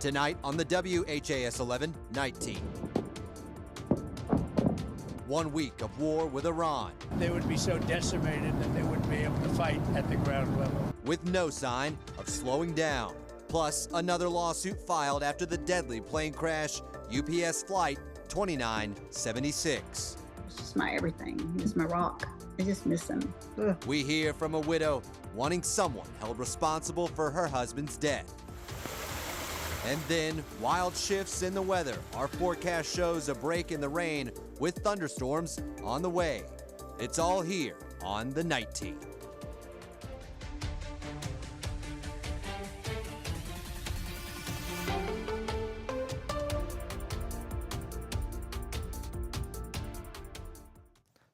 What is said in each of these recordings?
Tonight on the WHAS11 Night Team. 1 week of war with Iran. They would be so decimated that they wouldn't be able to fight at the ground level. With no sign of slowing down. Plus, another lawsuit filed after the deadly plane crash, UPS Flight 2976. It's just my everything. He's my rock. I just miss him. Ugh. We hear from a widow wanting someone held responsible for her husband's death. And then, wild shifts in the weather. Our forecast shows a break in the rain with thunderstorms on the way. It's all here on the Night Team.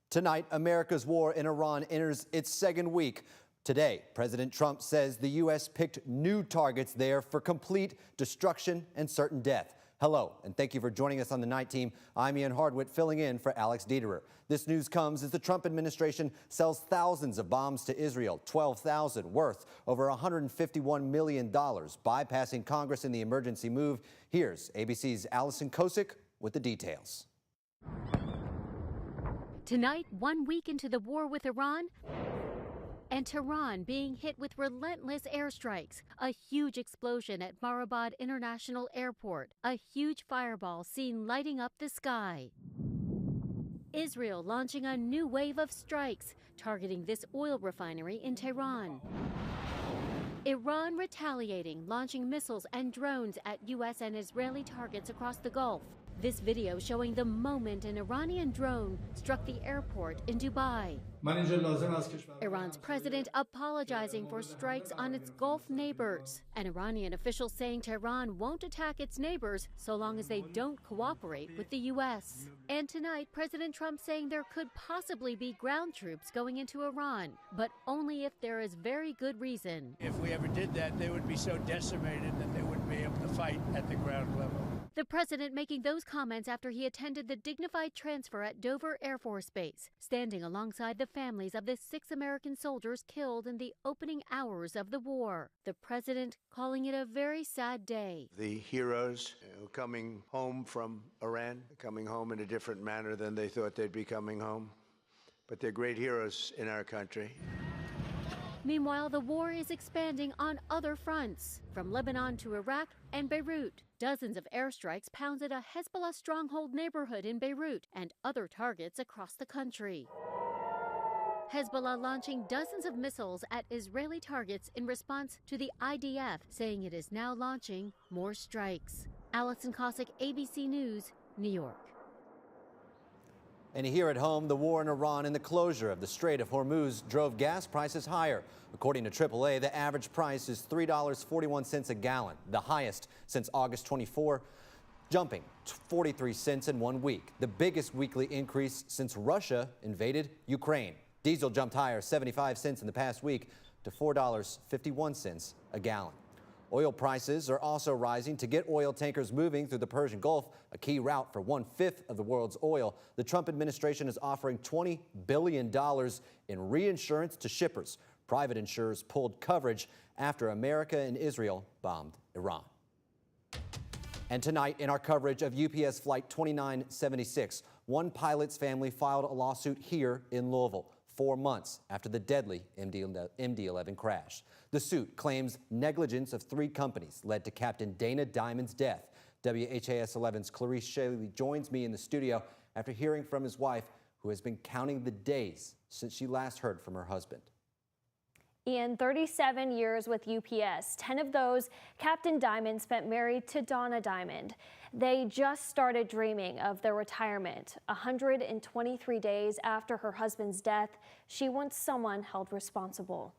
Tonight, America's war in Iran enters its second week. Today, President Trump says the U.S. picked new targets there for complete destruction and certain death. Hello, and thank you for joining us on the Night Team. I'm Ian Hardwitt, filling in for Alex Dederer. This news comes as the Trump administration sells thousands of bombs to Israel, 12,000 worth over $151 million, bypassing Congress in the emergency move. Here's ABC's Allison Kosick with the details. Tonight, 1 week into the war with Iran, and Tehran being hit with relentless airstrikes, a huge explosion at Marabad International Airport, a huge fireball seen lighting up the sky. Israel launching a new wave of strikes, targeting this oil refinery in Tehran. Iran retaliating, launching missiles and drones at U.S. and Israeli targets across the Gulf. This video showing the moment an Iranian drone struck the airport in Dubai. Iran's president apologizing for strikes on its Gulf neighbors. An Iranian official saying Tehran won't attack its neighbors so long as they don't cooperate with the U.S. And tonight, President Trump saying there could possibly be ground troops going into Iran, but only if there is very good reason. If we ever did that, they would be so decimated that they wouldn't be able to fight at the ground level. The president making those comments after he attended the dignified transfer at Dover Air Force Base, standing alongside the families of the 6 American soldiers killed in the opening hours of the war. The president calling it a very sad day. The heroes coming home from Iran, coming home in a different manner than they thought they'd be coming home. But they're great heroes in our country. Meanwhile, the war is expanding on other fronts, from Lebanon to Iraq and Beirut. Dozens of airstrikes pounded a Hezbollah stronghold neighborhood in Beirut and other targets across the country. Hezbollah launching dozens of missiles at Israeli targets in response to the IDF saying it is now launching more strikes. Allison Kosick, ABC News, New York. And here at home, the war in Iran and the closure of the Strait of Hormuz drove gas prices higher. According to AAA, the average price is $3.41 a gallon, the highest since August 24, jumping 43 cents in 1 week, the biggest weekly increase since Russia invaded Ukraine. Diesel jumped higher 75 cents in the past week to $4.51 a gallon. Oil prices are also rising to get oil tankers moving through the Persian Gulf, a key route for 1/5 of the world's oil. The Trump administration is offering $20 billion in reinsurance to shippers. Private insurers pulled coverage after America and Israel bombed Iran. And tonight, in our coverage of UPS Flight 2976, one pilot's family filed a lawsuit here in Louisville 4 months after the deadly MD-11 crash. The suit claims negligence of 3 companies led to Captain Dana Diamond's death. WHAS11's Clarice Shaley joins me in the studio after hearing from his wife, who has been counting the days since she last heard from her husband. In 37 years with UPS, 10 of those, Captain Diamond spent married to Donna Diamond. They just started dreaming of their retirement. 123 days after her husband's death, she wants someone held responsible.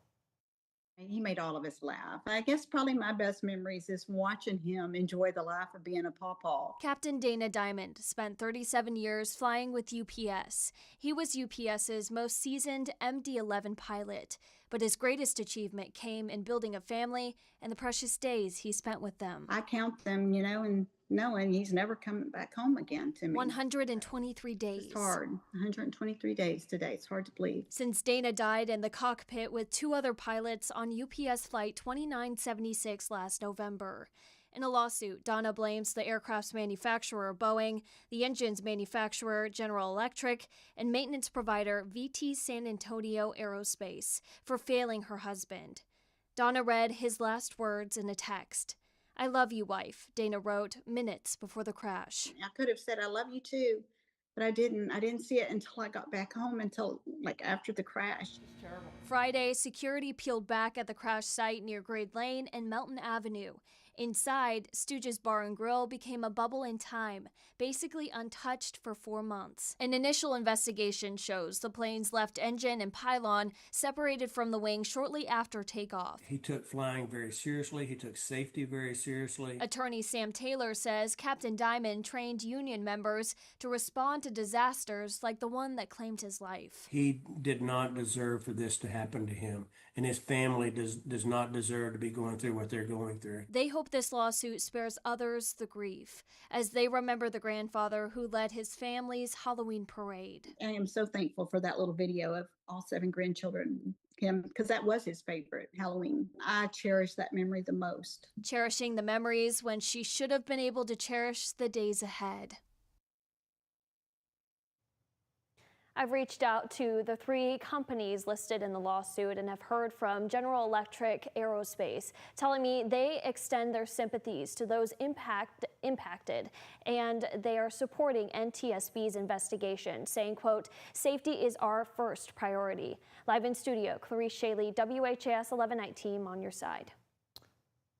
He made all of us laugh. I guess probably my best memories is watching him enjoy the life of being a pawpaw. Captain Dana Diamond spent 37 years flying with UPS. He was UPS's most seasoned MD-11 pilot, but his greatest achievement came in building a family and the precious days he spent with them. I count them, and knowing he's never coming back home again to me. 123 days. It's hard. 123 days today. It's hard to believe. Since Dana died in the cockpit with 2 other pilots on UPS Flight 2976 last November. In a lawsuit, Donna blames the aircraft's manufacturer, Boeing, the engine's manufacturer, General Electric, and maintenance provider, VT San Antonio Aerospace, for failing her husband. Donna read his last words in a text. "I love you, wife," Dana wrote minutes before the crash. I could have said, I love you too, but I didn't. I didn't see it until I got back home, until like after the crash. It's terrible. Friday, security peeled back at the crash site near Grade Lane and Melton Avenue. Inside, Stooges Bar and Grill became a bubble in time, basically untouched for 4 months. An initial investigation shows the plane's left engine and pylon separated from the wing shortly after takeoff. He took flying very seriously. He took safety very seriously. Attorney Sam Taylor says Captain Diamond trained union members to respond to disasters like the one that claimed his life. He did not deserve for this to happen to him, and his family does not deserve to be going through what they're going through. They hope this lawsuit spares others the grief as they remember the grandfather who led his family's Halloween parade. I am so thankful for that little video of all 7 grandchildren, him, because that was his favorite Halloween. I cherish that memory the most. Cherishing the memories when she should have been able to cherish the days ahead. I've reached out to the 3 companies listed in the lawsuit and have heard from General Electric Aerospace, telling me they extend their sympathies to those impacted, and they are supporting NTSB's investigation, saying, quote, "Safety is our first priority." Live in studio, Clarice Shaley, WHAS 11 Night Team on your side.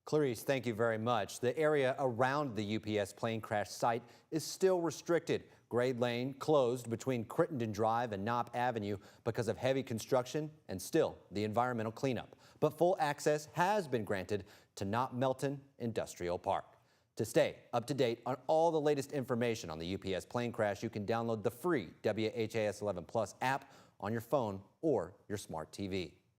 Clarice, thank you very much. The area around the UPS plane crash site is still restricted. Grade Lane closed between Crittenden Drive and Knopp Avenue because of heavy construction and still the environmental cleanup. But full access has been granted to Knopp Melton Industrial Park. To stay up to date on all the latest information on the UPS plane crash, you can download the free WHAS 11 Plus app on your phone or your smart TV.